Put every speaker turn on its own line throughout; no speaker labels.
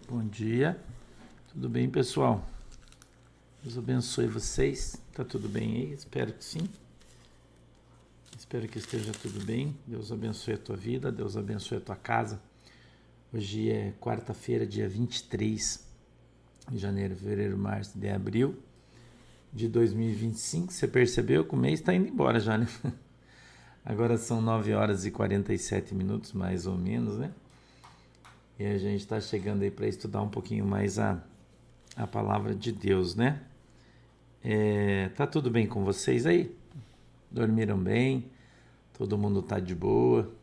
Bom dia, tudo bem, pessoal? Deus abençoe vocês. Tá tudo bem aí? Espero que sim. Espero que esteja tudo bem. Deus abençoe a tua vida, Deus abençoe a tua casa. Hoje é quarta-feira, dia 23 de janeiro, fevereiro, março, de abril de 2025. Você percebeu que o mês está indo embora já, né? Agora são 9 horas e 47 minutos, mais ou menos, né? E a gente está chegando aí para estudar um pouquinho mais a palavra de Deus, né? Tá tudo bem com vocês aí? Dormiram bem? Todo mundo tá de boa?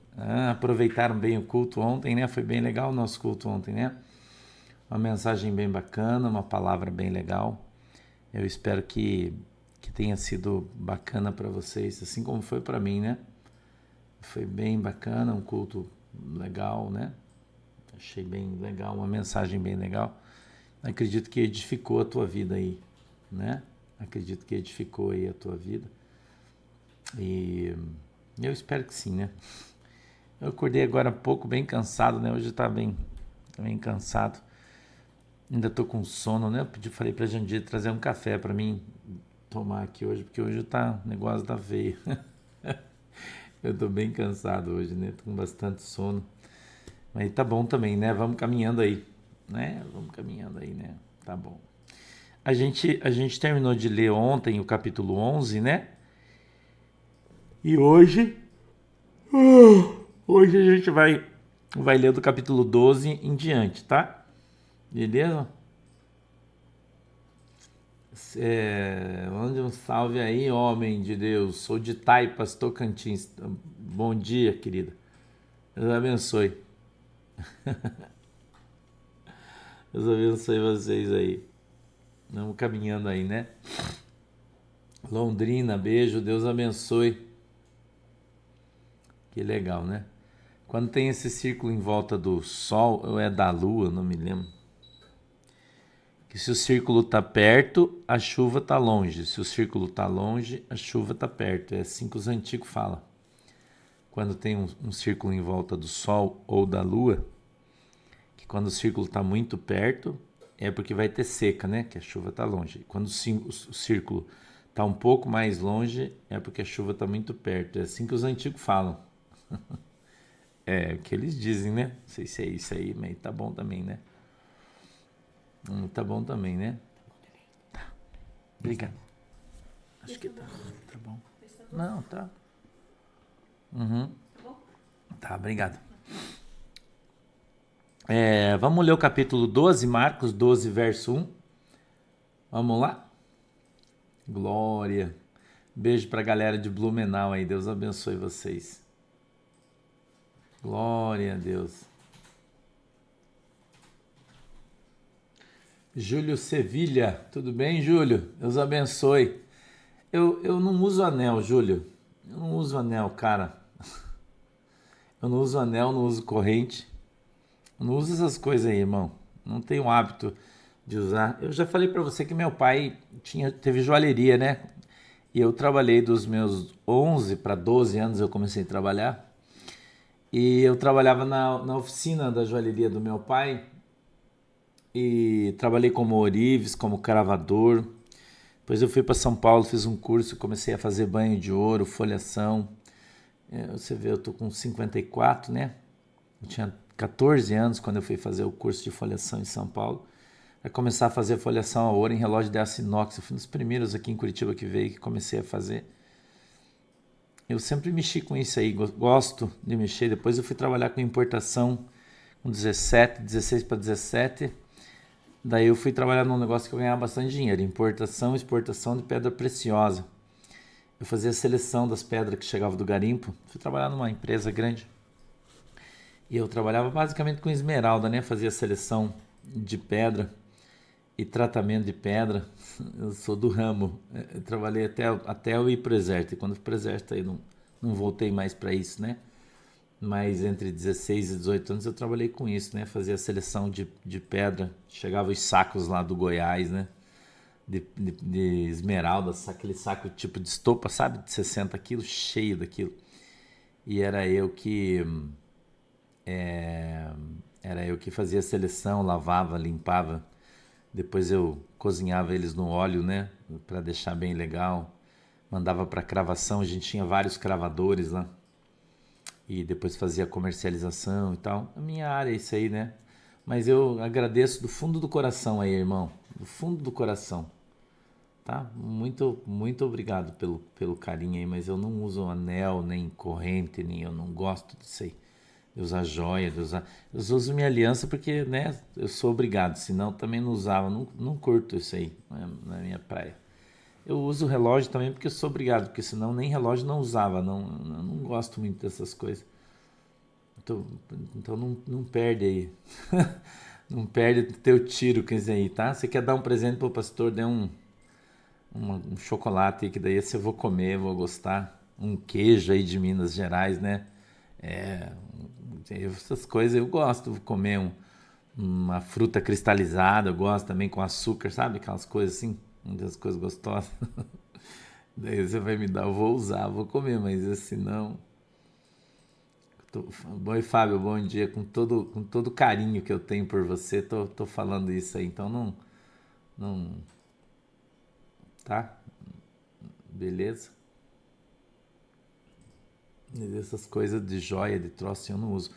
Aproveitaram bem o culto ontem, né? Foi bem legal o nosso culto ontem, né? Uma mensagem bem bacana, uma palavra bem legal. Eu espero que tenha sido bacana para vocês, assim como foi para mim, né? Foi bem bacana, um culto legal, né? Achei bem legal, uma mensagem bem legal. Acredito que edificou a tua vida aí, né? Acredito que edificou aí a tua vida. E eu espero que sim, né? Eu acordei agora há pouco bem cansado, né? Hoje tá bem cansado. Ainda tô com sono, né? Falei pra Jandir trazer um café pra mim tomar aqui hoje, porque hoje tá negócio da veia. Eu tô bem cansado hoje, né? Tô com bastante sono. Mas tá bom também, né? Vamos caminhando aí, né? Vamos caminhando aí, né? Tá bom. A gente terminou de ler ontem o capítulo 11, né? E hoje a gente vai ler do capítulo 12 em diante, tá? Beleza? Mande um salve aí, homem de Deus. Sou de Taipas, Tocantins. Bom dia, querida. Deus abençoe. Deus abençoe vocês aí. Vamos caminhando aí, né? Londrina, beijo. Deus abençoe. Que legal, né? Quando tem esse círculo em volta do Sol, ou é da Lua, não me lembro. Que se o círculo está perto, a chuva está longe. Se o círculo está longe, a chuva está perto. É assim que os antigos falam. Quando tem um círculo em volta do Sol ou da Lua, que quando o círculo está muito perto, é porque vai ter seca, né? Que a chuva está longe. Quando o círculo está um pouco mais longe, é porque a chuva está muito perto. É assim que os antigos falam. É o que eles dizem, né? Não sei se é isso aí, mas tá bom também, né? Tá bom também, né? Tá. Obrigado. Acho que tá bom. Não, tá. Tá, obrigado. Vamos ler o capítulo 12, Marcos 12, verso 1. Vamos lá? Glória. Beijo pra galera de Blumenau aí. Deus abençoe vocês. Glória a Deus. Júlio Sevilha. Tudo bem, Júlio? Deus abençoe. Eu não uso anel, Júlio. Eu não uso anel, cara. Eu não uso anel, não uso corrente. Eu não uso essas coisas aí, irmão. Não tenho hábito de usar. Eu já falei pra você que meu pai teve joalheria, né? E eu trabalhei dos meus 11 para 12 anos, eu comecei a trabalhar. E eu trabalhava na oficina da joalheria do meu pai. E trabalhei como ourives, como cravador. Depois eu fui para São Paulo, fiz um curso, comecei a fazer banho de ouro, folhação. Você vê, eu tô com 54, né? Eu tinha 14 anos quando eu fui fazer o curso de folhação em São Paulo. Para começar a fazer folhação a ouro em relógio de aço inox. Eu fui um dos primeiros aqui em Curitiba que veio, que comecei a fazer. Eu sempre mexi com isso aí, gosto de mexer. Depois eu fui trabalhar com importação com 17, 16 para 17. Daí eu fui trabalhar num negócio que eu ganhava bastante dinheiro, importação e exportação de pedra preciosa. Eu fazia a seleção das pedras que chegavam do garimpo. Fui trabalhar numa empresa grande. E eu trabalhava basicamente com esmeralda, né? Fazia seleção de pedra e tratamento de pedra. Eu sou do ramo. Eu trabalhei até eu ir pro exército. E quando fui pro exército aí não voltei mais para isso, né? Mas entre 16 e 18 anos eu trabalhei com isso, né? Fazia seleção de pedra. Chegava os sacos lá do Goiás, né? De esmeralda, aquele saco tipo de estopa, sabe? De 60 quilos, cheio daquilo. E era eu que Era eu que fazia a seleção, lavava, limpava. Depois eu cozinhava eles no óleo, né? Para deixar bem legal. Mandava para cravação, a gente tinha vários cravadores lá. E depois fazia comercialização e tal. A minha área é isso aí, né? Mas eu agradeço do fundo do coração aí, irmão. Do fundo do coração. Tá? Muito, muito obrigado pelo carinho aí, mas eu não uso anel, nem corrente, nem eu não gosto disso aí. De usar joia, eu uso minha aliança porque, né, eu sou obrigado, senão também não usava, não curto isso aí na minha praia. Eu uso relógio também porque eu sou obrigado, porque senão nem relógio não usava, não gosto muito dessas coisas. Então não perde aí, não perde teu tiro com isso aí, tá? Você quer dar um presente pro pastor, dê um chocolate aí, que daí esse eu vou comer, vou gostar. Um queijo aí de Minas Gerais, né? Essas coisas eu gosto de comer uma fruta cristalizada, eu gosto também com açúcar, sabe? Aquelas coisas assim, umas coisas gostosas. Daí você vai me dar, eu vou usar, vou comer, mas assim não. Bom, e Fábio, bom dia, com todo o carinho que eu tenho por você, tô falando isso aí, então não, tá? Beleza? Essas coisas de joia, de troço, eu não uso.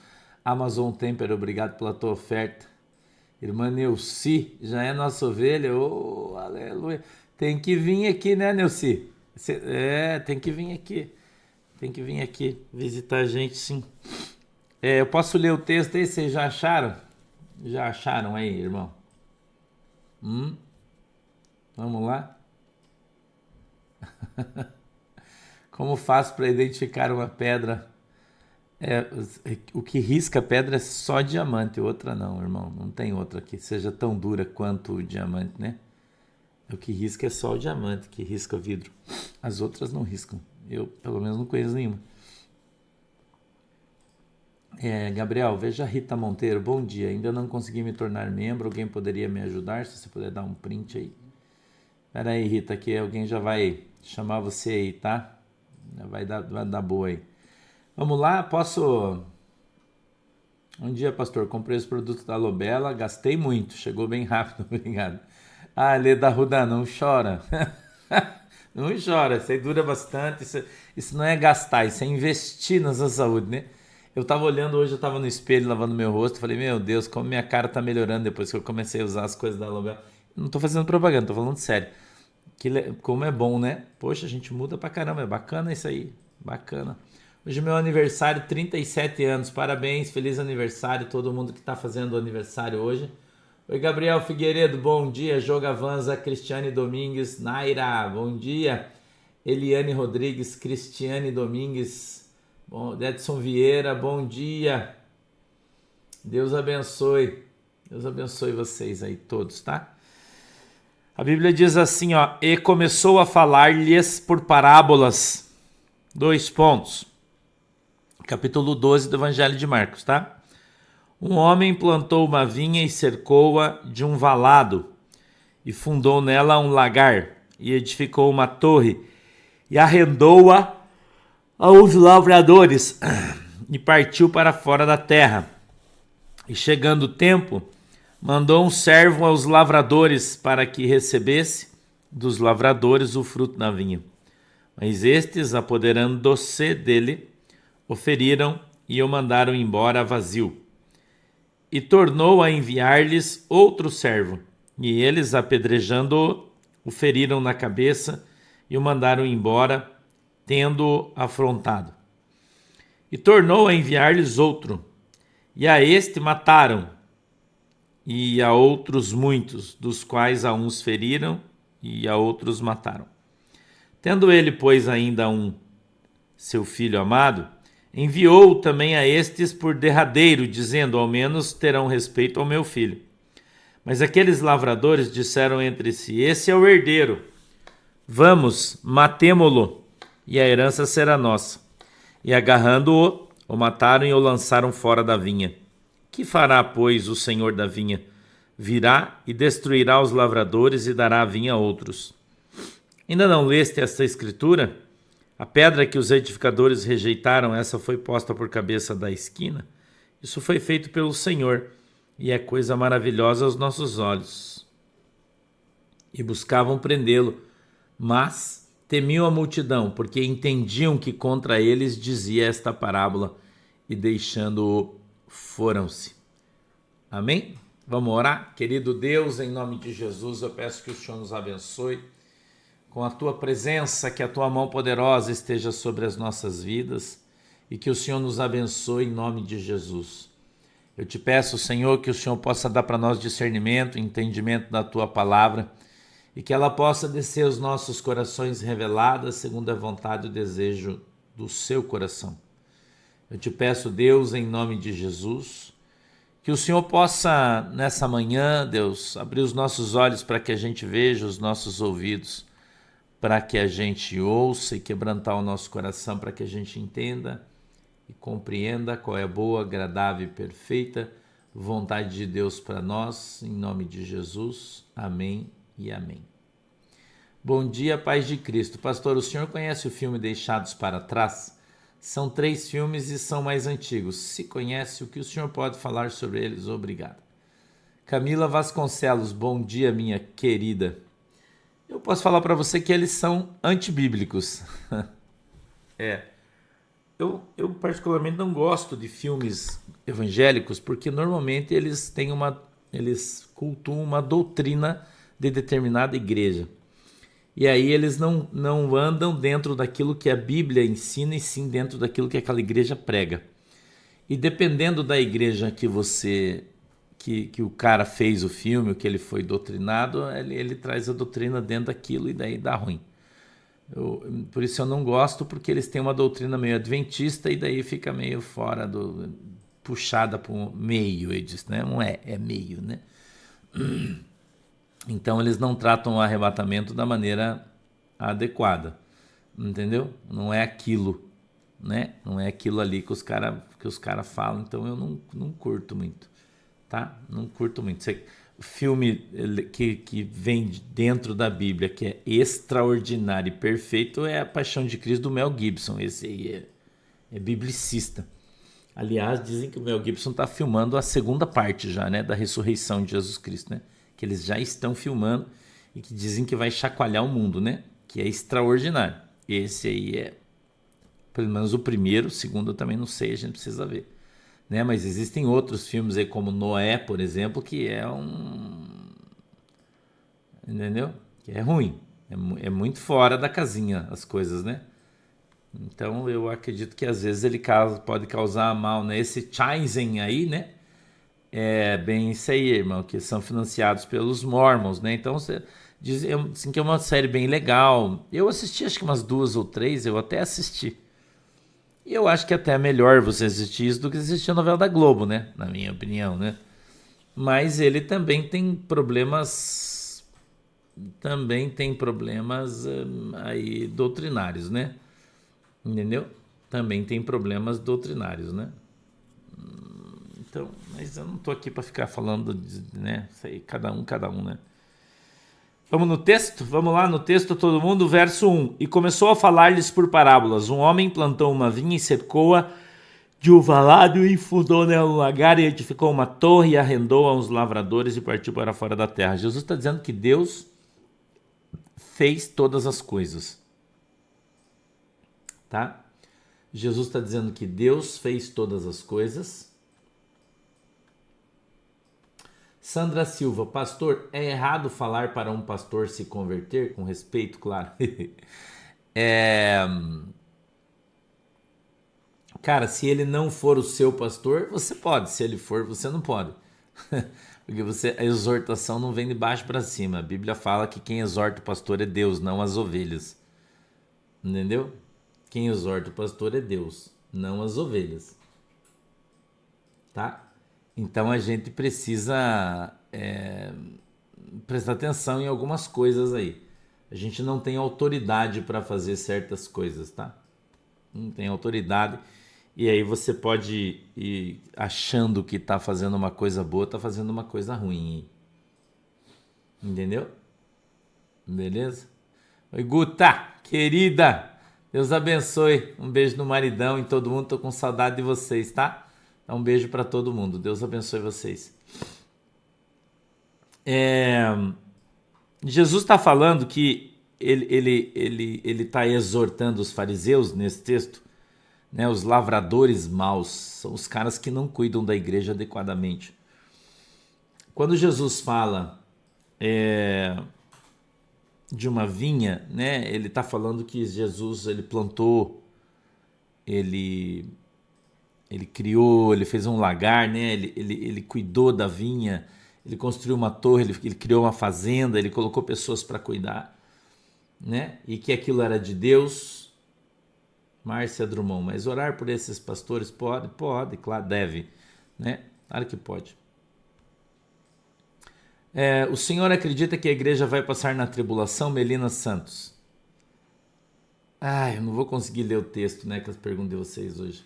Amazon Temper, obrigado pela tua oferta. Irmã Neuci, já é nossa ovelha? Oh, aleluia. Tem que vir aqui, né, Neuci? Tem que vir aqui. Tem que vir aqui visitar a gente, sim. Eu posso ler o texto aí? Vocês já acharam? Já acharam aí, irmão? Vamos lá? Como faço para identificar uma pedra? O que risca a pedra é só diamante, outra não, irmão. Não tem outra que seja tão dura quanto o diamante, né? O que risca é só o diamante, que risca o vidro. As outras não riscam. Eu, pelo menos, não conheço nenhuma. Gabriel, veja a Rita Monteiro. Bom dia, ainda não consegui me tornar membro. Alguém poderia me ajudar? Se você puder dar um print aí. Pera aí, Rita, que alguém já vai chamar você aí, tá? Vai dar boa aí. Vamos lá, posso... Um dia, pastor, comprei os produtos da Lobela, gastei muito, chegou bem rápido, obrigado. Lê da Ruda, não chora. Não chora, isso aí dura bastante, isso não é gastar, isso é investir na sua saúde, né? Eu tava olhando hoje, eu tava no espelho lavando meu rosto, falei, meu Deus, como minha cara tá melhorando depois que eu comecei a usar as coisas da Lobela. Não tô fazendo propaganda, tô falando sério. Como é bom, né? Poxa, a gente muda pra caramba, é bacana isso aí, bacana. Hoje é meu aniversário, 37 anos, parabéns, feliz aniversário, todo mundo que está fazendo aniversário hoje. Oi, Gabriel Figueiredo, bom dia, Jogavanza, Cristiane Domingues, Naira, bom dia. Eliane Rodrigues, Cristiane Domingues, Edson Vieira, bom dia. Deus abençoe vocês aí todos, tá? A Bíblia diz assim, ó, e começou a falar-lhes por parábolas, 2 pontos. Capítulo 12 do Evangelho de Marcos, tá? Um homem plantou uma vinha e cercou-a de um valado, e fundou nela um lagar, e edificou uma torre, e arrendou-a aos lavradores, e partiu para fora da terra. E chegando o tempo, mandou um servo aos lavradores para que recebesse dos lavradores o fruto da vinha. Mas estes, apoderando-se dele, o feriram e o mandaram embora vazio. E tornou a enviar-lhes outro servo, e eles, apedrejando-o, o feriram na cabeça e o mandaram embora, tendo-o afrontado. E tornou a enviar-lhes outro, e a este mataram, e a outros muitos, dos quais a uns feriram e a outros mataram. Tendo ele, pois, ainda seu filho amado, enviou também a estes por derradeiro, dizendo, ao menos terão respeito ao meu filho. Mas aqueles lavradores disseram entre si, esse é o herdeiro, vamos, matemo-lo, e a herança será nossa. E agarrando-o, o mataram e o lançaram fora da vinha. Que fará, pois, o senhor da vinha? Virá e destruirá os lavradores e dará a vinha a outros. Ainda não leste esta escritura? A pedra que os edificadores rejeitaram, essa foi posta por cabeça da esquina. Isso foi feito pelo Senhor, e é coisa maravilhosa aos nossos olhos. E buscavam prendê-lo, mas temiam a multidão, porque entendiam que contra eles dizia esta parábola, e deixando-o, foram-se. Amém? Vamos orar? Querido Deus, em nome de Jesus, eu peço que o Senhor nos abençoe com a tua presença, que a tua mão poderosa esteja sobre as nossas vidas e que o Senhor nos abençoe em nome de Jesus. Eu te peço, Senhor, que o Senhor possa dar para nós discernimento, entendimento da tua palavra e que ela possa descer aos nossos corações revelada segundo a vontade e o desejo do seu coração. Eu te peço, Deus, em nome de Jesus, que o Senhor possa, nessa manhã, Deus, abrir os nossos olhos para que a gente veja, os nossos ouvidos, para que a gente ouça e quebrantar o nosso coração, para que a gente entenda e compreenda qual é a boa, agradável e perfeita vontade de Deus para nós, em nome de Jesus. Amém e amém. Bom dia, paz de Cristo. Pastor, o senhor conhece o filme Deixados para Trás? São 3 filmes e são mais antigos. Se conhece, o que o senhor pode falar sobre eles? Obrigado. Camila Vasconcelos, bom dia, minha querida. Eu posso falar para você que eles são antibíblicos. Eu particularmente não gosto de filmes evangélicos porque normalmente eles cultuam uma doutrina de determinada igreja. E aí eles não andam dentro daquilo que a Bíblia ensina e sim dentro daquilo que aquela igreja prega. E dependendo da igreja que o cara fez o filme, o que ele foi doutrinado, ele traz a doutrina dentro daquilo e daí dá ruim. Por isso eu não gosto, porque eles têm uma doutrina meio adventista e daí fica meio fora puxada para o meio, ele diz, né? Não é meio, né? Então eles não tratam o arrebatamento da maneira adequada, entendeu? Não é aquilo, né? Não é aquilo ali que os cara falam, então eu não curto muito, tá? Não curto muito. O filme que vem dentro da Bíblia, que é extraordinário e perfeito, é A Paixão de Cristo, do Mel Gibson. Esse aí é biblicista. Aliás, dizem que o Mel Gibson está filmando a segunda parte já, né, da ressurreição de Jesus Cristo, né? Que eles já estão filmando e que dizem que vai chacoalhar o mundo, né? Que é extraordinário. Esse aí é, pelo menos o primeiro, o segundo eu também não sei, a gente precisa ver. Né? Mas existem outros filmes aí, como Noé, por exemplo, que é entendeu? Que é ruim. É muito fora da casinha as coisas, né? Então eu acredito que às vezes ele pode causar mal, né? Esse Chainzen aí, né? É bem isso aí, irmão, que são financiados pelos Mormons, né? Então dizem que é uma série bem legal. Eu assisti acho que umas 2 ou 3, eu até assisti. E eu acho que até é melhor você assistir isso do que assistir a novela da Globo, né? Na minha opinião, né? Mas ele também tem problemas. Também tem problemas aí doutrinários, né? Entendeu? Também tem problemas doutrinários, né? Então, mas eu não tô aqui para ficar falando, né? Isso aí, cada um, né? Vamos no texto? Vamos lá no texto, todo mundo, verso 1. E começou a falar-lhes por parábolas. Um homem plantou uma vinha e cercou-a de uvalado e fundou nela um lagar e edificou uma torre e arrendou a uns lavradores e partiu para fora da terra. Jesus está dizendo que Deus fez todas as coisas. Tá? Jesus está dizendo que Deus fez todas as coisas. Sandra Silva, pastor, é errado falar para um pastor se converter? Com respeito, claro. Cara, se ele não for o seu pastor, você pode. Se ele for, você não pode. Porque a exortação não vem de baixo para cima. A Bíblia fala que quem exorta o pastor é Deus, não as ovelhas. Entendeu? Quem exorta o pastor é Deus, não as ovelhas. Tá? Então a gente precisa prestar atenção em algumas coisas aí. A gente não tem autoridade para fazer certas coisas, tá? Não tem autoridade. E aí você pode ir achando que está fazendo uma coisa boa, está fazendo uma coisa ruim. Entendeu? Beleza? Oi, Guta, querida. Deus abençoe. Um beijo no maridão e todo mundo. Tô com saudade de vocês, tá? Dá um beijo para todo mundo. Deus abençoe vocês. Jesus está falando que ele está exortando os fariseus nesse texto, né? Os lavradores maus são os caras que não cuidam da igreja adequadamente. Quando Jesus fala de uma vinha, né? Ele está falando que Jesus ele plantou, ele criou, ele fez um lagar, né? Ele cuidou da vinha, ele construiu uma torre, ele criou uma fazenda, ele colocou pessoas para cuidar, né? E que aquilo era de Deus. Márcia Drummond, mas orar por esses pastores pode, claro, deve, né? Claro que pode. O senhor acredita que a igreja vai passar na tribulação? Melina Santos. Eu não vou conseguir ler o texto, né, que eu perguntei a vocês hoje.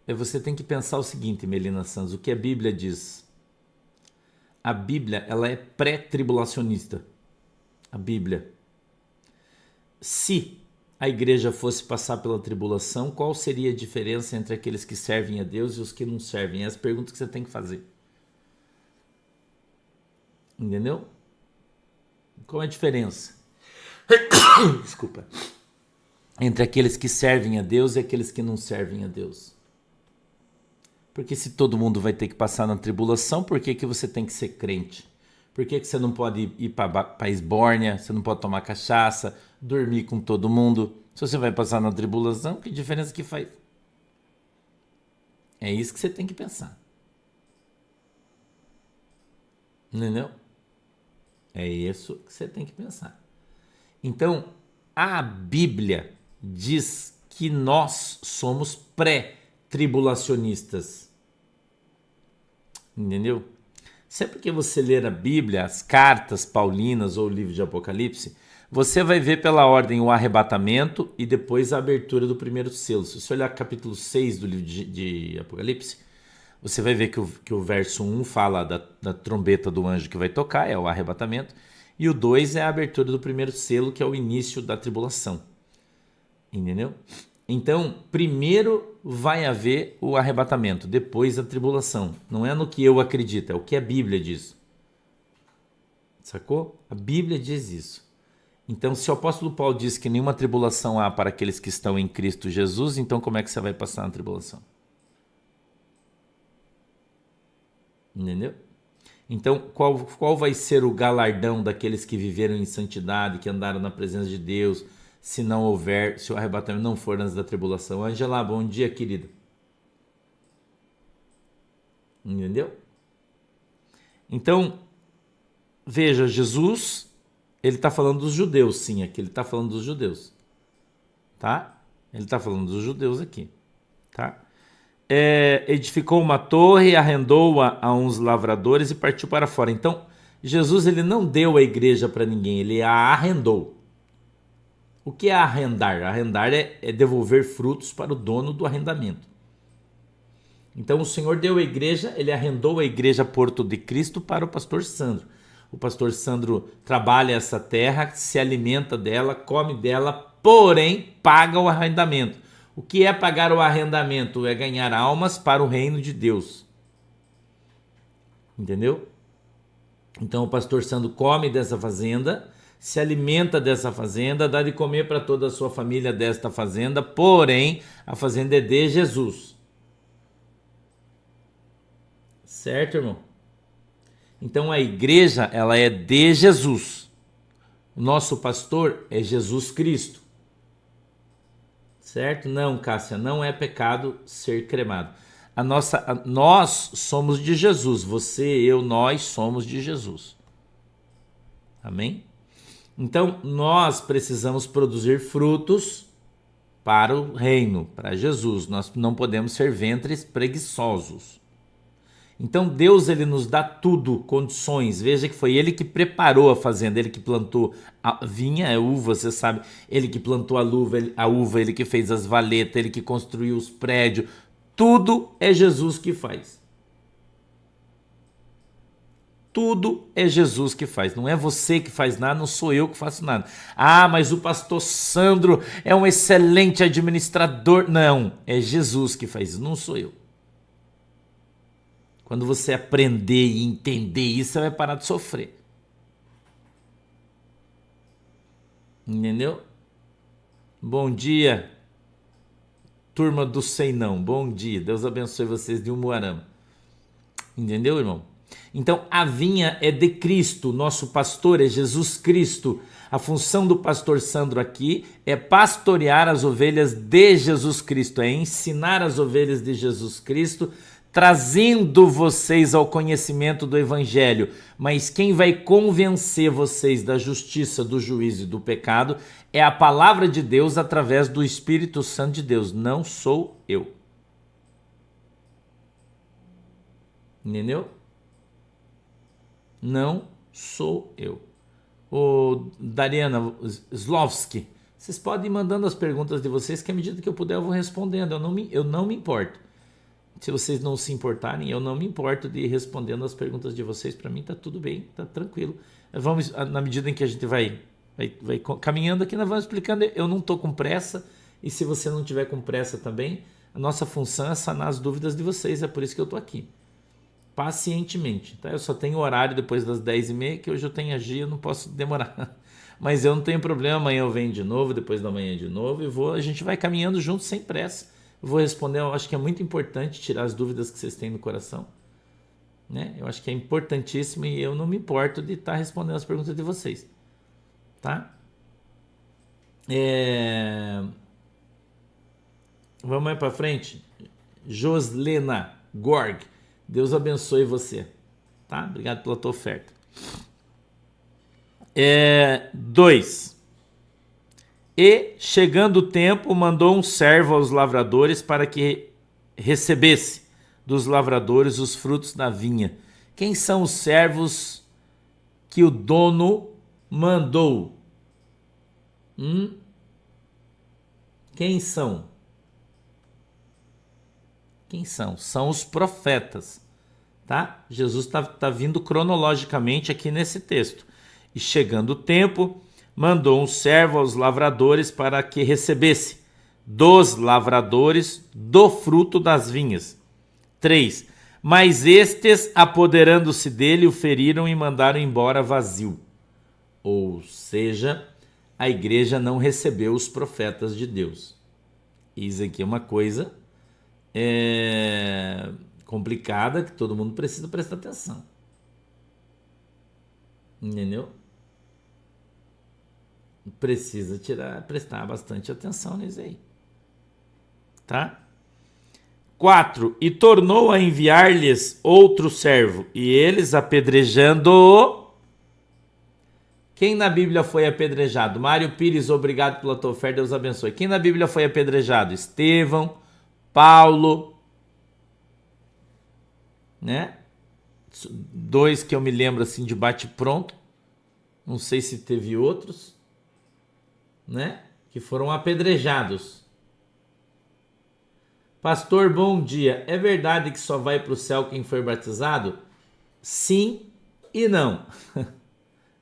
Você tem que pensar o seguinte, Melina Santos, o que a Bíblia diz. A Bíblia, ela é pré-tribulacionista. A Bíblia. Se a igreja fosse passar pela tribulação, qual seria a diferença entre aqueles que servem a Deus e os que não servem? É as perguntas que você tem que fazer. Entendeu? Qual é a diferença? Desculpa. Entre aqueles que servem a Deus e aqueles que não servem a Deus. Porque se todo mundo vai ter que passar na tribulação, por que você tem que ser crente? Por que você não pode ir para esbórnia, você não pode tomar cachaça, dormir com todo mundo? Se você vai passar na tribulação, que diferença que faz? É isso que você tem que pensar. Entendeu? É isso que você tem que pensar. Então, a Bíblia diz que nós somos pré-tribulacionistas. Entendeu? Sempre que você ler a Bíblia, as cartas paulinas ou o livro de Apocalipse, você vai ver pela ordem o arrebatamento e depois a abertura do primeiro selo. Se você olhar capítulo 6 do livro de Apocalipse, você vai ver que o verso 1 fala da trombeta do anjo que vai tocar, é o arrebatamento, e o 2 é a abertura do primeiro selo, que é o início da tribulação. Entendeu? Então, primeiro vai haver o arrebatamento, depois a tribulação. Não é no que eu acredito, é o que a Bíblia diz. Sacou? A Bíblia diz isso. Então, se o apóstolo Paulo diz que nenhuma tribulação há para aqueles que estão em Cristo Jesus, então como é que você vai passar na tribulação? Entendeu? Então, qual vai ser o galardão daqueles que viveram em santidade, que andaram na presença de Deus, se o arrebatamento não for antes da tribulação? Angela, bom dia, querida. Entendeu? Então, veja, Jesus, ele está falando dos judeus, sim, aqui ele está falando dos judeus, tá? Ele está falando dos judeus aqui, tá? Edificou uma torre, arrendou-a a uns lavradores e partiu para fora. Então, Jesus ele não deu a igreja para ninguém, ele a arrendou. O que é arrendar? Arrendar é devolver frutos para o dono do arrendamento. Então, o Senhor deu a igreja, ele arrendou a igreja Porto de Cristo para o pastor Sandro. O pastor Sandro trabalha essa terra, se alimenta dela, come dela, porém paga o arrendamento. O que é pagar o arrendamento? É ganhar almas para o reino de Deus. Entendeu? Então o pastor Sandro come dessa fazenda, se alimenta dessa fazenda, dá de comer para toda a sua família desta fazenda, porém a fazenda é de Jesus. Certo, irmão? Então a igreja ela é de Jesus. O nosso pastor é Jesus Cristo. Certo? Não, Cássia, não é pecado ser cremado. Nós somos de Jesus. Você, eu, nós somos de Jesus. Amém? Então, nós precisamos produzir frutos para o reino, para Jesus. Nós não podemos ser ventres preguiçosos. Então, Deus ele nos dá tudo, condições. Veja que foi Ele que preparou a fazenda, Ele que plantou a vinha, é uva, você sabe. Ele que plantou a uva, Ele que fez as valetas, Ele que construiu os prédios. Tudo é Jesus que faz. Tudo é Jesus que faz. Não é você que faz nada, não sou eu que faço nada. Ah, mas o pastor Sandro é um excelente administrador. Não, é Jesus que faz isso, não sou eu. Quando você aprender e entender isso, você vai parar de sofrer. Entendeu? Bom dia, turma do Sei Não. Bom dia. Deus abençoe vocês de Umuarama. Entendeu, irmão? Então, a vinha é de Cristo, nosso pastor é Jesus Cristo. A função do pastor Sandro aqui é pastorear as ovelhas de Jesus Cristo, é ensinar as ovelhas de Jesus Cristo, trazendo vocês ao conhecimento do Evangelho. Mas quem vai convencer vocês da justiça, do juízo e do pecado é a palavra de Deus através do Espírito Santo de Deus, não sou eu. Entendeu? Não sou eu. Ô, Dariana Slovski, vocês podem ir mandando as perguntas de vocês, que à medida que eu puder eu vou respondendo. Eu não me importo. Se vocês não se importarem, eu não me importo de ir respondendo as perguntas de vocês. Para mim tá tudo bem, tá tranquilo. Vamos, na medida em que a gente vai caminhando aqui, nós vamos explicando. Eu não tô com pressa, e se você não tiver com pressa também, a nossa função é sanar as dúvidas de vocês, é por isso que eu tô aqui. Pacientemente, tá? Eu só tenho horário depois das 10h30, que hoje eu tenho agir, eu não posso demorar. Mas eu não tenho problema, amanhã eu venho de novo, depois da manhã de novo, e a gente vai caminhando junto sem pressa. Eu vou responder, eu acho que é muito importante tirar as dúvidas que vocês têm no coração. Né? Eu acho que é importantíssimo e eu não me importo de estar respondendo as perguntas de vocês. Tá? Vamos mais para frente. Joslena Gorg. Deus abençoe você, tá? Obrigado pela tua oferta. 2. E, chegando o tempo, mandou um servo aos lavradores para que recebesse dos lavradores os frutos da vinha. Quem são os servos que o dono mandou? Quem são? Quem são? São os profetas, tá? Jesus está vindo cronologicamente aqui nesse texto. E chegando o tempo, mandou um servo aos lavradores para que recebesse dos lavradores do fruto das vinhas. 3. Mas estes, apoderando-se dele, o feriram e mandaram embora vazio. Ou seja, a igreja não recebeu os profetas de Deus. Isso aqui é uma coisa complicada que todo mundo precisa prestar atenção. Entendeu? Precisa prestar bastante atenção nisso aí. Tá? 4. E tornou a enviar-lhes outro servo, e eles, apedrejando-o. Quem na Bíblia foi apedrejado? Mário Pires, obrigado pela tua oferta, Deus abençoe. Quem na Bíblia foi apedrejado? Estevão, Paulo, né? 2 que eu me lembro assim de bate pronto. Não sei se teve outros, né? Que foram apedrejados. Pastor, bom dia. É verdade que só vai para o céu quem foi batizado? Sim e não.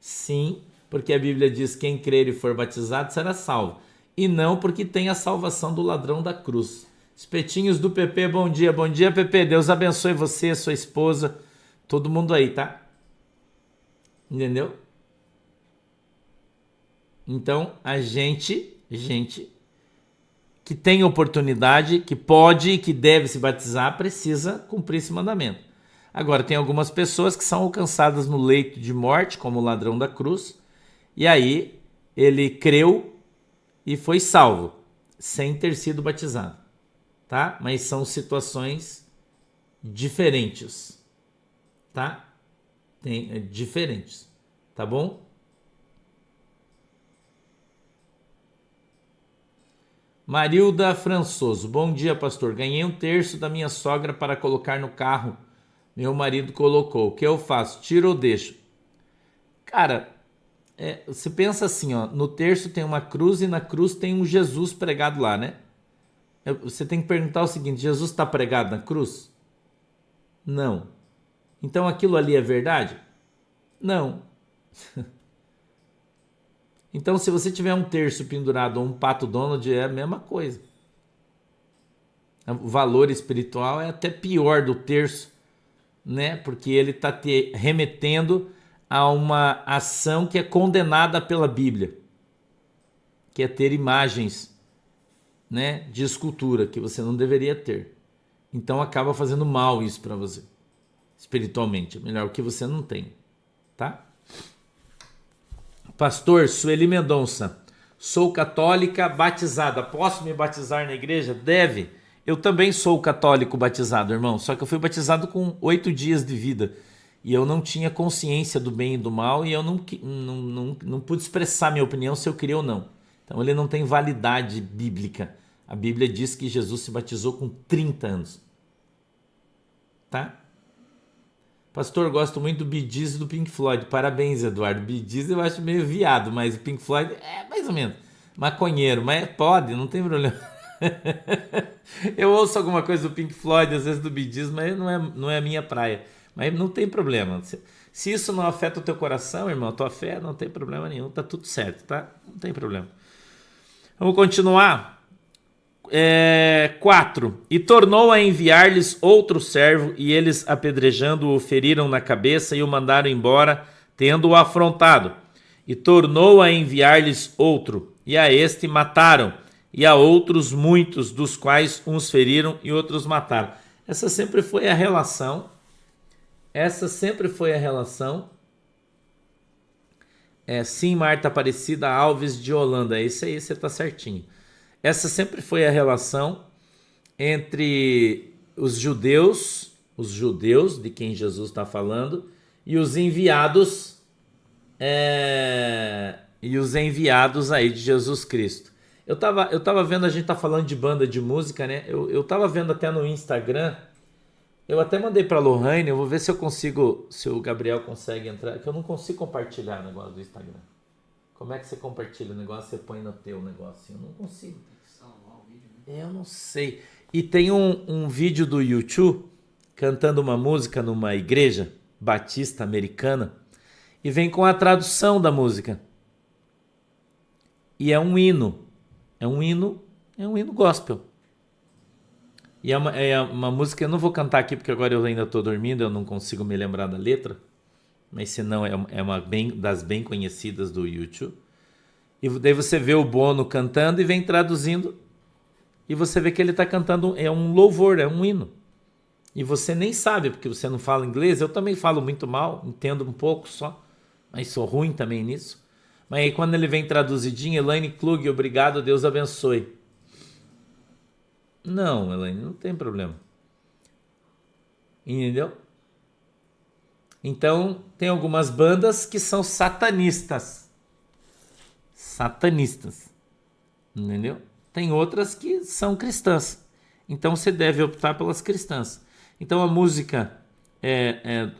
Sim, porque a Bíblia diz que quem crer e for batizado será salvo. E não porque tem a salvação do ladrão da cruz. Espetinhos do PP, bom dia. Bom dia, PP. Deus abençoe você, sua esposa, todo mundo aí, tá? Entendeu? Então, a gente que tem oportunidade, que pode e que deve se batizar, precisa cumprir esse mandamento. Agora, tem algumas pessoas que são alcançadas no leito de morte, como o ladrão da cruz, e aí ele creu e foi salvo, sem ter sido batizado, tá? Mas são situações diferentes, tá? Diferentes, tá bom? Marilda Françoso, bom dia, pastor. Ganhei 1/3 da minha sogra para colocar no carro. Meu marido colocou. O que eu faço? Tiro ou deixo? Cara, você pensa assim, ó, no terço tem uma cruz e na cruz tem um Jesus pregado lá, né? Você tem que perguntar o seguinte: Jesus está pregado na cruz? Não. Então aquilo ali é verdade? Não. Então, se você tiver um terço pendurado ou um pato Donald, é a mesma coisa. O valor espiritual é até pior do terço né? Porque ele está te remetendo a uma ação que é condenada pela Bíblia, que é ter imagens, né, de escultura que você não deveria ter. Então acaba fazendo mal isso para você, espiritualmente. É melhor que você não tem, tá? Pastor Sueli Mendonça, sou católica batizada, posso me batizar na igreja? Deve. Eu também sou católico batizado, irmão, só que eu fui batizado com 8 dias de vida e eu não tinha consciência do bem e do mal e eu não pude expressar minha opinião se eu queria ou não. Então ele não tem validade bíblica. A Bíblia diz que Jesus se batizou com 30 anos. Tá? Pastor, gosto muito do Bee Gees e do Pink Floyd. Parabéns, Eduardo. Bee Gees eu acho meio viado, mas o Pink Floyd é mais ou menos maconheiro, mas pode, não tem problema. Eu ouço alguma coisa do Pink Floyd, às vezes do Bee Gees, mas não é a minha praia. Mas não tem problema. Se isso não afeta o teu coração, irmão, a tua fé, não tem problema nenhum. Tá tudo certo, tá? Não tem problema. Vamos continuar. 4. E tornou a enviar-lhes outro servo, e eles, apedrejando-o, feriram na cabeça e o mandaram embora, tendo-o afrontado. E tornou a enviar-lhes outro, e a este mataram, e a outros muitos, dos quais uns feriram e outros mataram. Essa sempre foi a relação. Sim, Marta Aparecida Alves de Holanda. Isso aí, você está certinho. Essa sempre foi a relação entre os judeus de quem Jesus está falando, e os enviados aí de Jesus Cristo. Eu tava vendo, a gente tá falando de banda de música, né? Eu tava vendo até no Instagram, eu até mandei pra Lohane, eu vou ver se eu consigo, se o Gabriel consegue entrar, que eu não consigo compartilhar o negócio do Instagram. Como é que você compartilha o negócio? Você põe no teu negócio? Eu não consigo. Eu não sei. E tem um vídeo do YouTube cantando uma música numa igreja batista americana e vem com a tradução da música. E é um hino. É um hino gospel. E é uma música, eu não vou cantar aqui porque agora eu ainda estou dormindo, eu não consigo me lembrar da letra, mas senão é uma das bem conhecidas do YouTube. E daí você vê o Bono cantando e vem traduzindo, e você vê que ele está cantando, é um louvor, é um hino. E você nem sabe, porque você não fala inglês, eu também falo muito mal, entendo um pouco só, mas sou ruim também nisso. Mas aí quando ele vem traduzidinho, Elaine Klug, obrigado, Deus abençoe. Não, Elaine, não tem problema. Entendeu? Então, tem algumas bandas que são satanistas. Entendeu? Tem outras que são cristãs. Então, você deve optar pelas cristãs. Então, a música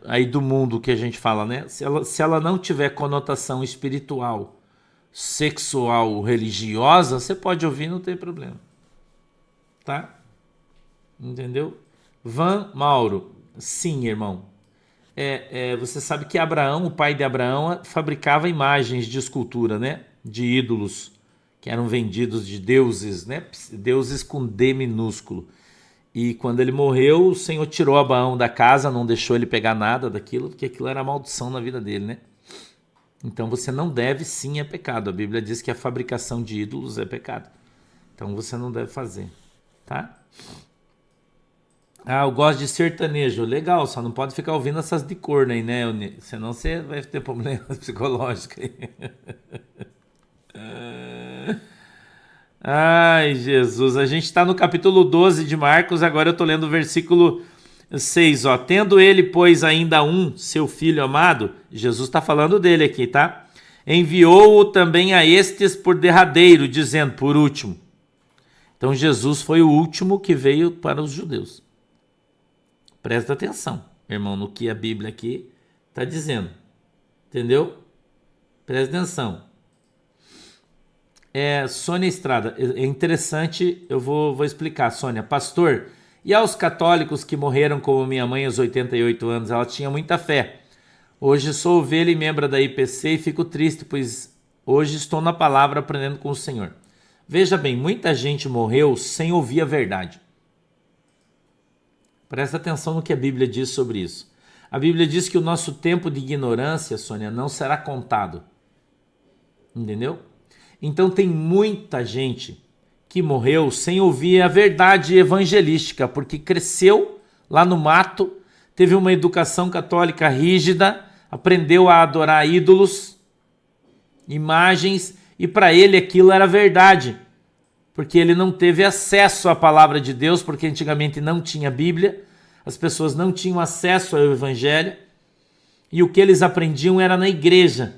aí do mundo que a gente fala, né? Se ela não tiver conotação espiritual, sexual, religiosa, você pode ouvir, não tem problema. Tá? Entendeu? Van Mauro, sim, irmão. Você sabe que Abraão, o pai de Abraão, fabricava imagens de escultura, né? De ídolos que eram vendidos de deuses, né? Deuses com D minúsculo. E quando ele morreu, o Senhor tirou Abraão da casa, não deixou ele pegar nada daquilo, porque aquilo era maldição na vida dele, né? Então você não deve, sim, é pecado. A Bíblia diz que a fabricação de ídolos é pecado. Então você não deve fazer, tá? Eu gosto de sertanejo. Legal, só não pode ficar ouvindo essas de corno aí, né? Senão você vai ter problemas psicológicos aí. Ai, Jesus. A gente está no capítulo 12 de Marcos, agora eu estou lendo o versículo 6. Ó. Tendo ele, pois, ainda seu filho amado, Jesus está falando dele aqui, tá? Enviou-o também a estes por derradeiro, dizendo, por último. Então Jesus foi o último que veio para os judeus. Presta atenção, irmão, no que a Bíblia aqui está dizendo. Entendeu? Presta atenção. Sônia Estrada, é interessante, eu vou explicar, Sônia. Pastor, e aos católicos que morreram como minha mãe aos 88 anos? Ela tinha muita fé. Hoje sou ovelha e membro da IPC e fico triste, pois hoje estou na palavra aprendendo com o Senhor. Veja bem, muita gente morreu sem ouvir a verdade. Presta atenção no que a Bíblia diz sobre isso. A Bíblia diz que o nosso tempo de ignorância, Sônia, não será contado. Entendeu? Então tem muita gente que morreu sem ouvir a verdade evangelística, porque cresceu lá no mato, teve uma educação católica rígida, aprendeu a adorar ídolos, imagens, e para ele aquilo era verdade, porque ele não teve acesso à palavra de Deus, porque antigamente não tinha Bíblia, as pessoas não tinham acesso ao evangelho, e o que eles aprendiam era na igreja.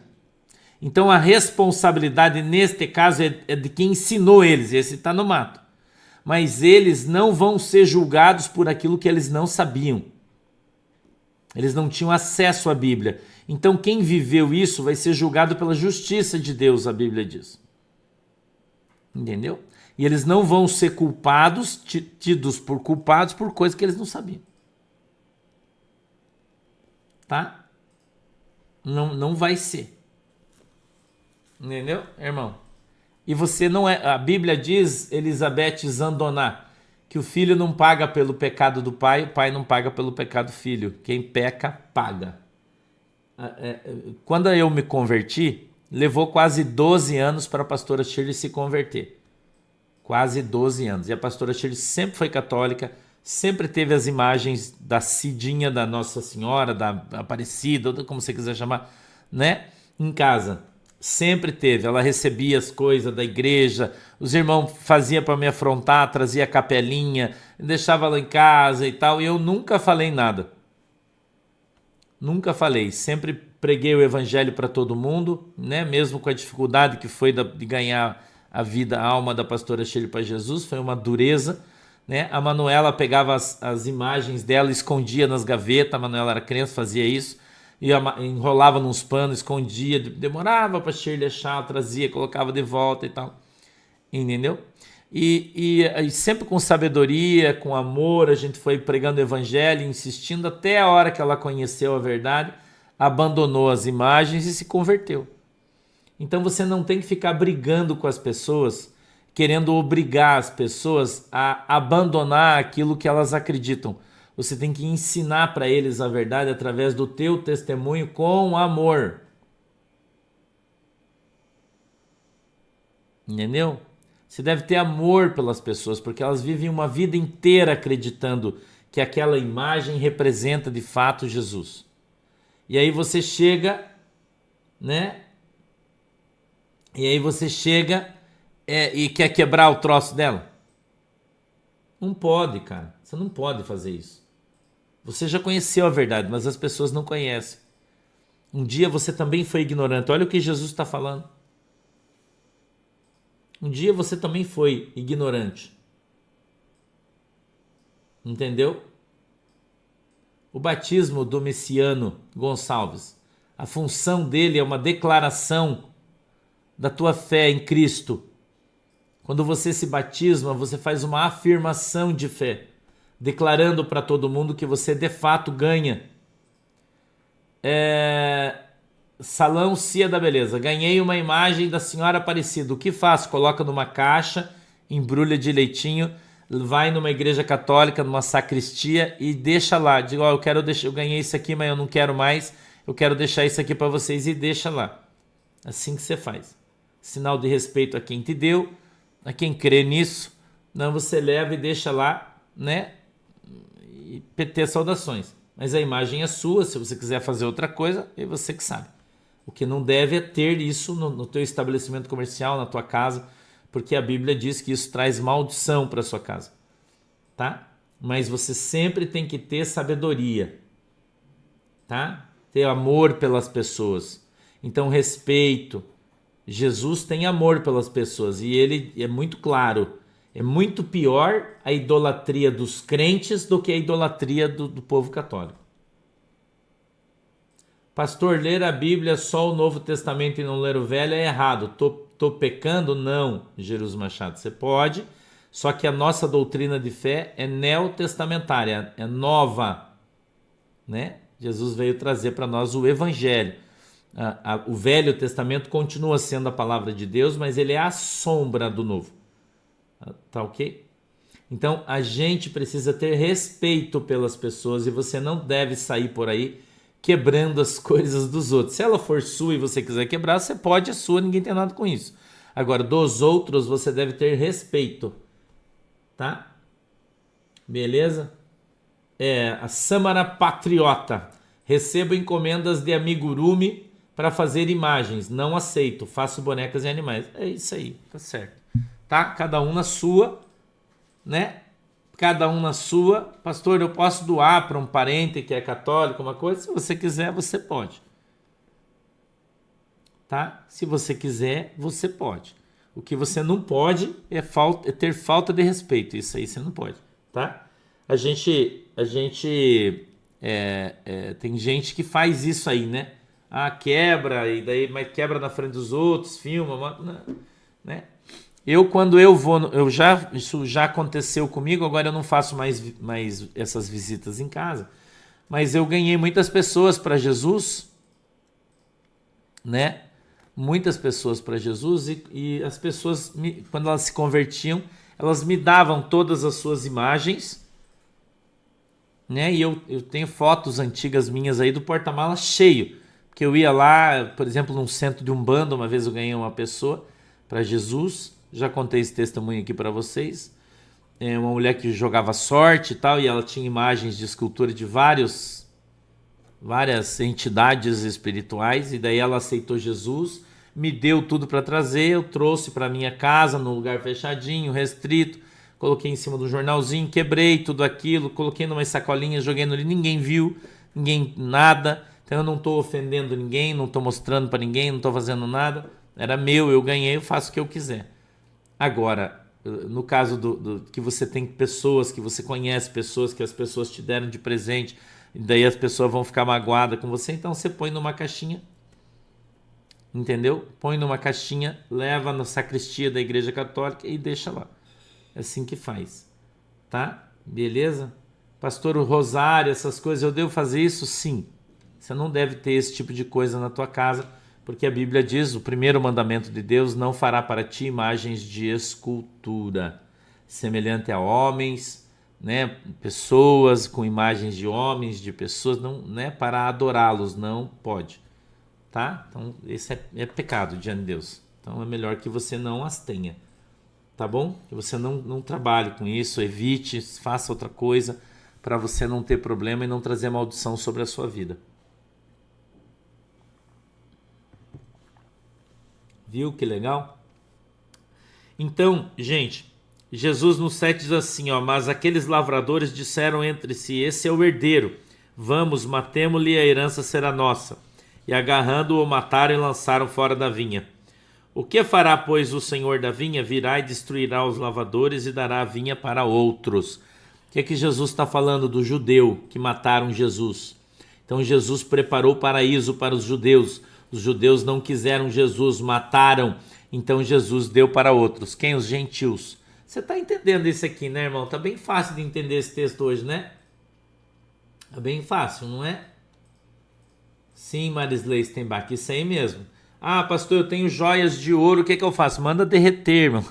Então a responsabilidade neste caso é de quem ensinou eles, esse está no mato. Mas eles não vão ser julgados por aquilo que eles não sabiam. Eles não tinham acesso à Bíblia. Então quem viveu isso vai ser julgado pela justiça de Deus, a Bíblia diz. Entendeu? E eles não vão ser culpados, tidos por culpados por coisas que eles não sabiam. Tá? Não vai ser. Entendeu, irmão? E você não é... A Bíblia diz, Elizabeth Zandoná, que o filho não paga pelo pecado do pai, o pai não paga pelo pecado do filho. Quem peca, paga. Quando eu me converti, levou quase 12 anos para a pastora Shirley se converter. Quase 12 anos. E a pastora Shirley sempre foi católica, sempre teve as imagens da Cidinha, da Nossa Senhora, da Aparecida, como você quiser chamar, né? Em casa. Sempre teve, ela recebia as coisas da igreja, os irmãos faziam para me afrontar, trazia a capelinha, deixava ela em casa e tal, e eu nunca falei nada. Nunca falei, sempre preguei o evangelho para todo mundo, né? Mesmo com a dificuldade que foi de ganhar a vida, a alma da pastora Shirley para Jesus, foi uma dureza, né? A Manuela pegava as imagens dela, escondia nas gavetas, a Manuela era criança, fazia isso, e enrolava nos panos, escondia, demorava para Shirley achar, trazia, colocava de volta e tal, entendeu? E sempre com sabedoria, com amor, a gente foi pregando o evangelho, insistindo até a hora que ela conheceu a verdade, abandonou as imagens e se converteu. Então você não tem que ficar brigando com as pessoas, querendo obrigar as pessoas a abandonar aquilo que elas acreditam. Você tem que ensinar para eles a verdade através do teu testemunho com amor. Entendeu? Você deve ter amor pelas pessoas, porque elas vivem uma vida inteira acreditando que aquela imagem representa de fato Jesus. E aí você chega, né? E aí você chega e quer quebrar o troço dela. Não pode, cara. Você não pode fazer isso. Você já conheceu a verdade, mas as pessoas não conhecem. Um dia você também foi ignorante. Olha o que Jesus está falando. Um dia você também foi ignorante. Entendeu? O batismo do Messiano Gonçalves, a função dele é uma declaração da tua fé em Cristo. Quando você se batisma, você faz uma afirmação de fé, declarando para todo mundo que você de fato ganha. Salão Cia da Beleza. Ganhei uma imagem da Senhora Aparecida. O que faço? Coloca numa caixa, embrulha de leitinho, vai numa igreja católica, numa sacristia e deixa lá. Digo, ó, eu ganhei isso aqui, mas eu não quero mais. Eu quero deixar isso aqui para vocês e deixa lá. Assim que você faz. Sinal de respeito a quem te deu, a quem crê nisso. Não, você leva e deixa lá, né? E PT saudações. Mas a imagem é sua, se você quiser fazer outra coisa, é você que sabe. O que não deve é ter isso no teu estabelecimento comercial, na tua casa, porque a Bíblia diz que isso traz maldição para sua casa, tá? Mas você sempre tem que ter sabedoria, tá? Ter amor pelas pessoas. Então, respeito. Jesus tem amor pelas pessoas e ele é muito claro. É muito pior a idolatria dos crentes do que a idolatria do povo católico. Pastor, ler a Bíblia só o Novo Testamento e não ler o Velho é errado. Tô pecando? Não, Jerusalém Machado. Você pode, só que a nossa doutrina de fé é neotestamentária, é nova, né? Jesus veio trazer para nós o Evangelho. O Velho Testamento continua sendo a palavra de Deus, mas ele é a sombra do Novo. Tá ok? Então a gente precisa ter respeito pelas pessoas e você não deve sair por aí quebrando as coisas dos outros. Se ela for sua e você quiser quebrar, você pode, é sua, ninguém tem nada com isso. Agora, dos outros, você deve ter respeito, tá? Beleza? A Samara Patriota. Recebo encomendas de amigurumi para fazer imagens. Não aceito. Faço bonecas e animais. É isso aí, tá certo. Tá? Cada um na sua, né? Cada um na sua. Pastor, eu posso doar para um parente que é católico, uma coisa? Se você quiser, você pode. Tá? Se você quiser, você pode. O que você não pode é ter falta de respeito. Isso aí você não pode, tá? Tem gente que faz isso aí, né? Quebra, e daí, mas quebra na frente dos outros, filma, né? Quando eu vou, isso já aconteceu comigo, agora eu não faço mais essas visitas em casa, mas eu ganhei muitas pessoas para Jesus, né? Muitas pessoas para Jesus e as pessoas, quando elas se convertiam, elas me davam todas as suas imagens, né? E eu tenho fotos antigas minhas aí do porta-mala cheio, porque eu ia lá, por exemplo, num centro de Umbanda, uma vez eu ganhei uma pessoa para Jesus, já contei esse testemunho aqui para vocês, uma mulher que jogava sorte e tal, e ela tinha imagens de escultura de várias entidades espirituais, e daí ela aceitou Jesus, me deu tudo para trazer, eu trouxe para minha casa, num lugar fechadinho, restrito, coloquei em cima do jornalzinho, quebrei tudo aquilo, coloquei numa sacolinha, joguei no lixo, ninguém viu, ninguém nada, então eu não estou ofendendo ninguém, não estou mostrando para ninguém, não estou fazendo nada, era meu, eu ganhei, eu faço o que eu quiser. Agora, no caso que você tem pessoas, que você conhece pessoas, que as pessoas te deram de presente, e daí as pessoas vão ficar magoadas com você, então você põe numa caixinha, entendeu? Põe numa caixinha, leva na sacristia da Igreja Católica e deixa lá. É assim que faz, tá? Beleza? Pastor, o rosário, essas coisas, eu devo fazer isso? Sim. Você não deve ter esse tipo de coisa na tua casa, porque a Bíblia diz, o primeiro mandamento de Deus, não fará para ti imagens de escultura, semelhante a homens, né? Pessoas com imagens de homens, de pessoas, não, né? Para adorá-los, não pode, tá? Então, esse é pecado diante de Deus. Então, é melhor que você não as tenha, tá bom? Que você não trabalhe com isso, evite, faça outra coisa, para você não ter problema e não trazer maldição sobre a sua vida. Viu que legal? Então, gente, Jesus no 7 diz assim, mas aqueles lavradores disseram entre si, esse é o herdeiro, vamos, matemo-lhe e a herança será nossa. E agarrando-o, mataram e lançaram fora da vinha. O que fará, pois, o senhor da vinha? Virá e destruirá os lavradores e dará a vinha para outros. O que é que Jesus está falando do judeu que mataram Jesus? Então Jesus preparou o paraíso para os judeus não quiseram Jesus, mataram, então Jesus deu para outros. Quem? Os gentios. Você está entendendo isso aqui, né, irmão? Tá bem fácil de entender esse texto hoje, né? É bem fácil, não é? Sim, Marisley Stenbach, isso aí mesmo. Pastor, eu tenho joias de ouro, o que eu faço? Manda derreter, irmão.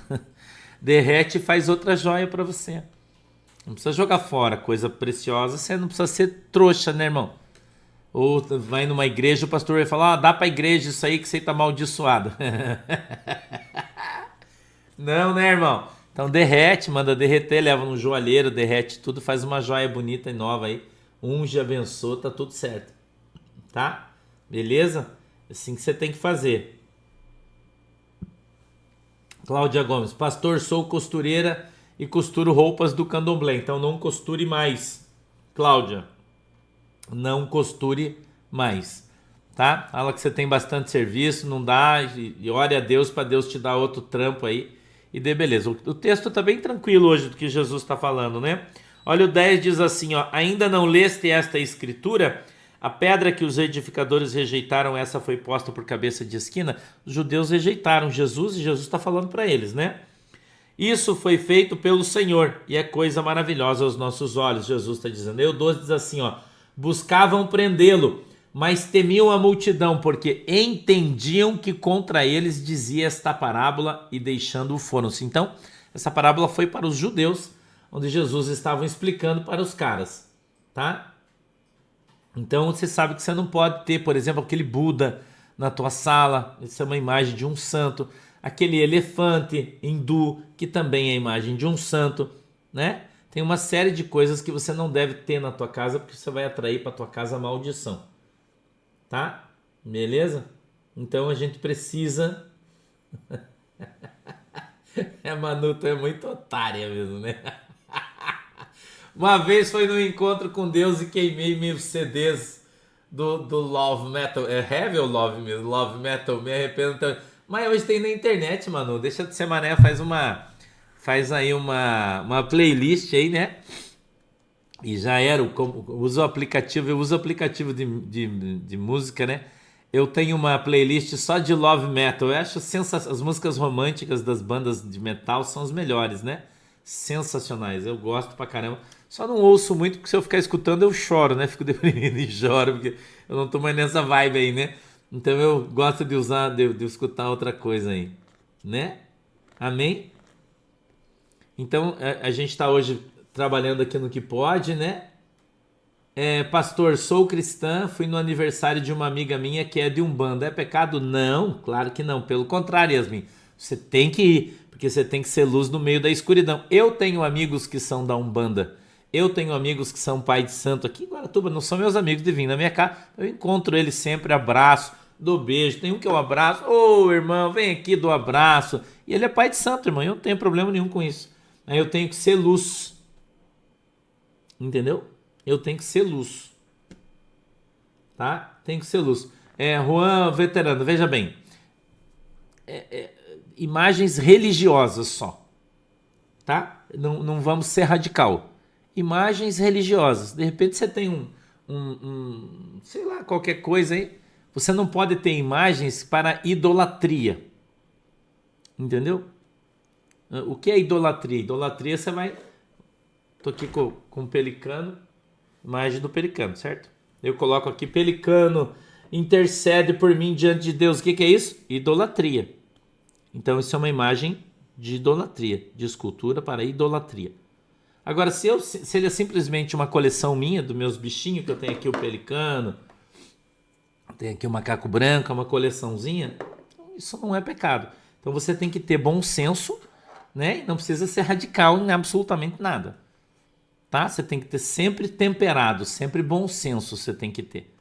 Derrete e faz outra joia para você. Não precisa jogar fora coisa preciosa, você não precisa ser trouxa, né, irmão? Ou vai numa igreja, o pastor vai falar, dá pra igreja isso aí que você tá amaldiçoado. Não, né, irmão? Então derrete, manda derreter, leva no joalheiro, derrete tudo, faz uma joia bonita e nova aí. Unge, abençoa, tá tudo certo. Tá? Beleza? Assim que você tem que fazer. Cláudia Gomes, pastor, sou costureira e costuro roupas do candomblé, então não costure mais. Cláudia, não costure mais, tá? Fala que você tem bastante serviço, não dá, e ore a Deus para Deus te dar outro trampo aí e dê beleza. O texto tá bem tranquilo hoje do que Jesus está falando, né? Olha, o 10 diz assim, ainda não leste esta escritura? A pedra que os edificadores rejeitaram, essa foi posta por cabeça de esquina. Os judeus rejeitaram Jesus e Jesus está falando para eles, né? Isso foi feito pelo Senhor e é coisa maravilhosa aos nossos olhos, Jesus está dizendo. Eu 12 diz assim, buscavam prendê-lo, mas temiam a multidão, porque entendiam que contra eles dizia esta parábola e deixando-o foram-se. Então, essa parábola foi para os judeus, onde Jesus estava explicando para os caras, tá? Então você sabe que você não pode ter, por exemplo, aquele Buda na tua sala, isso é uma imagem de um santo, aquele elefante hindu, que também é a imagem de um santo, né? Tem uma série de coisas que você não deve ter na tua casa, porque você vai atrair para tua casa a maldição, tá? Beleza? Então a gente precisa... A Manu, tu é muito otária mesmo, né? Uma vez foi num encontro com Deus e queimei meus CDs do Love Metal. É Heavy ou Love mesmo? Love Metal, me arrependo também. Mas hoje tem na internet, mano. Deixa de ser mané, faz aí uma playlist aí, né? E já era, uso o aplicativo, eu uso o aplicativo de música, né? Eu tenho uma playlist só de Love Metal. Eu acho as músicas românticas das bandas de metal são as melhores, né? Sensacionais, eu gosto pra caramba. Só não ouço muito porque se eu ficar escutando eu choro, né? Fico deprimido e choro porque eu não tô mais nessa vibe aí, né? Então eu gosto de escutar outra coisa aí, né? Amém? Então a gente está hoje trabalhando aqui no que pode, né? Pastor, sou cristã, fui no aniversário de uma amiga minha que é de Umbanda. É pecado? Não, claro que não. Pelo contrário, Yasmin, você tem que ir, porque você tem que ser luz no meio da escuridão. Eu tenho amigos que são da Umbanda. Eu tenho amigos que são pai de santo aqui em Guaratuba, não são meus amigos de vir na minha casa. Eu encontro eles sempre, abraço, dou beijo. Tem um que eu abraço, ô irmão, vem aqui, dou abraço. E ele é pai de santo, irmão, eu não tenho problema nenhum com isso. Aí eu tenho que ser luz, entendeu? Eu tenho que ser luz, tá? Tem que ser luz. Juan Veterano, veja bem, imagens religiosas só, tá? Não vamos ser radical. Imagens religiosas. De repente você tem sei lá, qualquer coisa aí. Você não pode ter imagens para idolatria, entendeu? O que é idolatria? Idolatria você vai... Tô aqui com o pelicano, imagem do pelicano, certo? Eu coloco aqui, pelicano intercede por mim diante de Deus. O que é isso? Idolatria. Então isso é uma imagem de idolatria, de escultura para idolatria. Agora, se ele é simplesmente uma coleção minha, dos meus bichinhos, que eu tenho aqui o pelicano, tenho aqui o macaco branco, uma coleçãozinha, isso não é pecado. Então você tem que ter bom senso, né? E não precisa ser radical em absolutamente nada. Tá? Você tem que ter sempre temperado, sempre bom senso você tem que ter.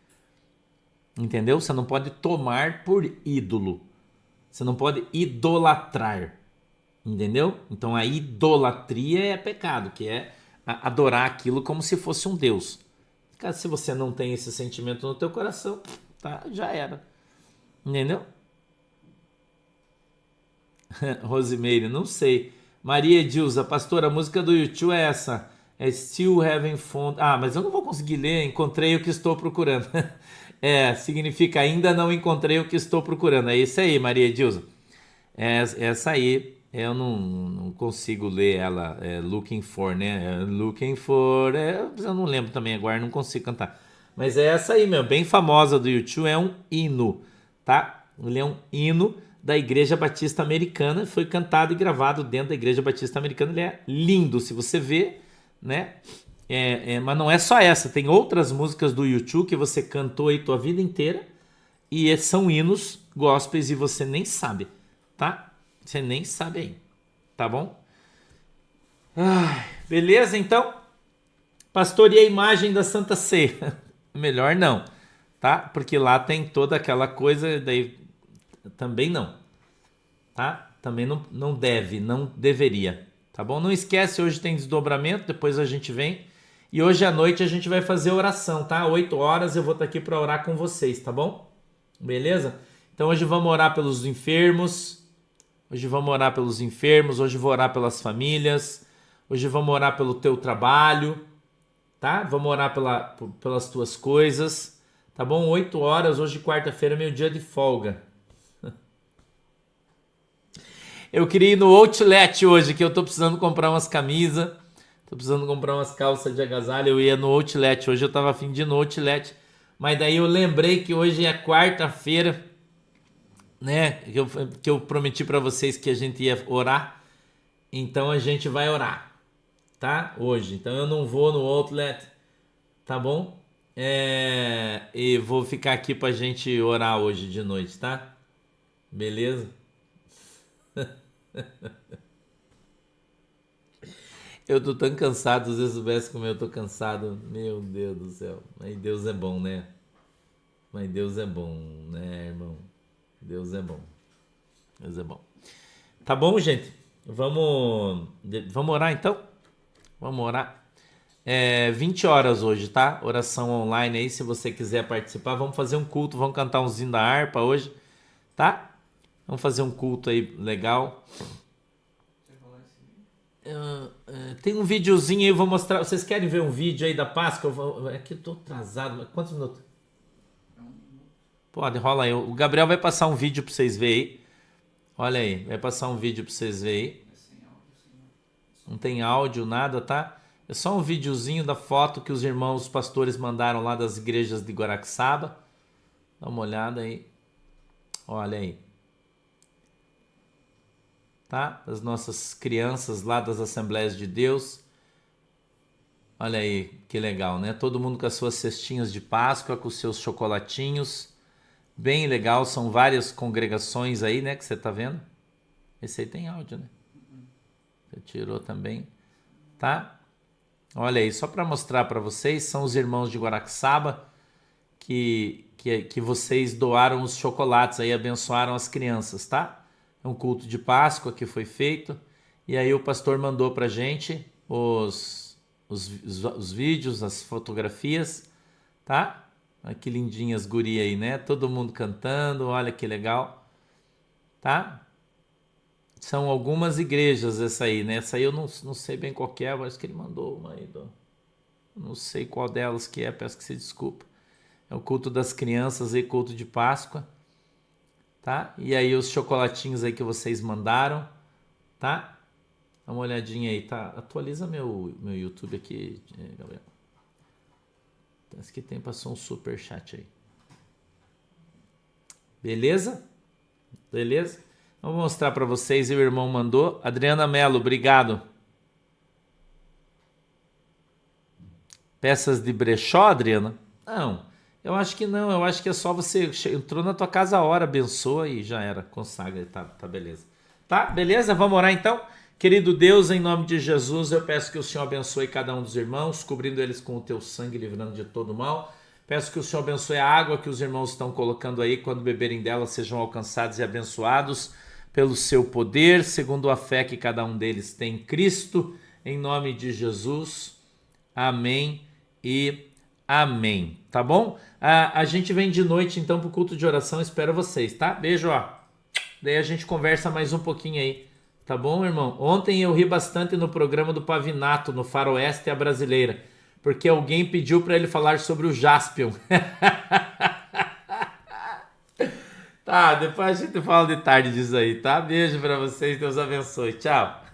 Entendeu? Você não pode tomar por ídolo. Você não pode idolatrar. Entendeu? Então a idolatria é pecado, que é adorar aquilo como se fosse um Deus. Caso se você não tem esse sentimento no teu coração, tá? Já era. Entendeu? Rosimeire, não sei. Maria Edilza, pastora, a música do YouTube é essa. É Still Having Found. Ah, mas eu não vou conseguir ler. Encontrei o que estou procurando. Significa ainda não encontrei o que estou procurando. É isso aí, Maria Edilza. Essa aí eu não consigo ler ela. Looking for, né? Looking for. Eu não lembro também agora, não consigo cantar. Mas é essa aí, meu. Bem famosa do YouTube. É um hino, tá? Ele é um hino da Igreja Batista Americana. Foi cantado e gravado dentro da Igreja Batista Americana. Ele é lindo. Se você vê, né? Mas não é só essa, tem outras músicas do YouTube que você cantou aí tua vida inteira e são hinos gospels e você nem sabe, tá? Você nem sabe aí, tá bom? Beleza, então? Pastor, e a imagem da Santa Ceia? Melhor não, tá? Porque lá tem toda aquela coisa, daí também não, tá? Também não deve, não deveria. Tá bom? Não esquece, hoje tem desdobramento, depois a gente vem. E hoje à noite a gente vai fazer oração, tá? 8 horas eu vou estar aqui para orar com vocês, tá bom? Beleza? Então hoje vamos orar pelos enfermos. Hoje vamos orar pelos enfermos, hoje vou orar pelas famílias. Hoje vamos orar pelo teu trabalho, tá? Vamos orar pelas tuas coisas, tá bom? 8 horas, hoje quarta-feira, meu dia de folga. Eu queria ir no Outlet hoje, que eu tô precisando comprar umas camisas, tô precisando comprar umas calças de agasalho. Eu ia no Outlet, hoje eu tava a fim de ir no Outlet, mas daí eu lembrei que hoje é quarta-feira, né? Que eu prometi para vocês que a gente ia orar, então a gente vai orar, tá? Hoje, então eu não vou no Outlet, tá bom? E vou ficar aqui pra gente orar hoje de noite, tá? Beleza? Eu tô tão cansado, se você soubesse como eu tô cansado. Meu Deus do céu. Mas Deus é bom, né? Mas Deus é bom, né, irmão? Deus é bom. Deus é bom. Tá bom, gente? Vamos orar então? Vamos orar. 20 horas hoje, tá? Oração online aí, se você quiser participar. Vamos fazer um culto, vamos cantar um zinho da harpa hoje, tá? Vamos fazer um culto aí legal. Tem um videozinho aí, eu vou mostrar. Vocês querem ver um vídeo aí da Páscoa? É que eu tô atrasado, mas quantos minutos? Pode, rola aí. O Gabriel vai passar um vídeo pra vocês verem aí. Olha aí, vai passar um vídeo pra vocês verem aí. Não tem áudio, nada, tá? É só um videozinho da foto que os irmãos pastores mandaram lá das igrejas de Guaraxaba. Dá uma olhada aí. Olha aí. Tá? Das nossas crianças lá das Assembleias de Deus. Olha aí, que legal, né? Todo mundo com as suas cestinhas de Páscoa, com os seus chocolatinhos. Bem legal, são várias congregações aí, né, que você tá vendo. Esse aí tem áudio, né? Você tirou também, tá? Olha aí, só para mostrar para vocês, são os irmãos de Guaraxaba que vocês doaram os chocolates aí, abençoaram as crianças, tá? É um culto de Páscoa que foi feito, e aí o pastor mandou pra gente os vídeos, as fotografias, tá? Olha que lindinhas guri aí, né? Todo mundo cantando, olha que legal, tá? São algumas igrejas essa aí, né? Essa aí eu não sei bem qual que é, mas que ele mandou uma aí. Não sei qual delas que é, peço que você desculpa. É o culto das crianças e culto de Páscoa, tá? E aí os chocolatinhos aí que vocês mandaram, tá? Dá uma olhadinha aí, tá? Atualiza meu YouTube aqui, Gabriel. Esse que tem, passou um super chat aí. Beleza? Beleza? Vou mostrar para vocês, e o irmão mandou. Adriana Mello, obrigado. Peças de brechó, Adriana? Não, eu acho que não. Eu acho que é só você entrou na tua casa a hora, abençoa e já era. Consagra, tá beleza. Tá, beleza? Vamos orar então? Querido Deus, em nome de Jesus, eu peço que o Senhor abençoe cada um dos irmãos, cobrindo eles com o teu sangue, livrando de todo mal. Peço que o Senhor abençoe a água que os irmãos estão colocando aí, quando beberem dela sejam alcançados e abençoados pelo seu poder, segundo a fé que cada um deles tem em Cristo, em nome de Jesus. Amém e amém. Tá bom? A gente vem de noite então pro culto de oração, espero vocês, tá? Beijo, ó. Daí a gente conversa mais um pouquinho aí. Tá bom, irmão? Ontem eu ri bastante no programa do Pavinato, no Faroeste a Brasileira, porque alguém pediu para ele falar sobre o Jaspion. Tá, depois a gente fala de tarde disso aí, tá? Beijo para vocês, Deus abençoe. Tchau.